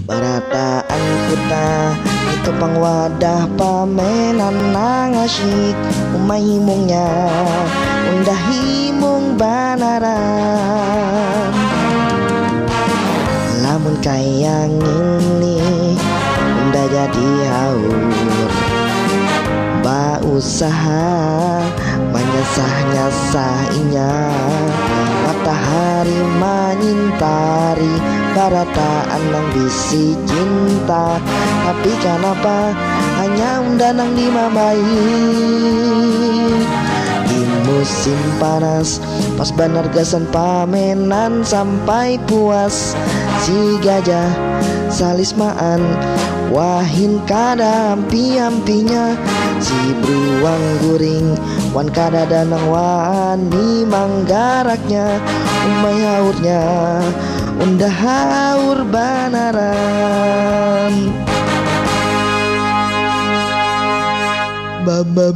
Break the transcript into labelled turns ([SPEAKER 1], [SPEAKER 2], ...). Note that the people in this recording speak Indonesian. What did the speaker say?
[SPEAKER 1] Barataan kuta itu pangwadah pamenan nang asyik umahimungnya undah himung banaran. Lamun kayang ini undah jadi haur, ba usaha menyasah-nyasah inya. Matahari menyintari barataan nang bisi cinta, tapi kenapa hanya undanang dimamai. Di musim panas pas banar gasan pamenan sampai puas, si gajah salismaan wahin kada ampi-ampinya. Si beruang guring wan kada danang wani manggaraknya. Umay haurnya undah haur banaran. Baba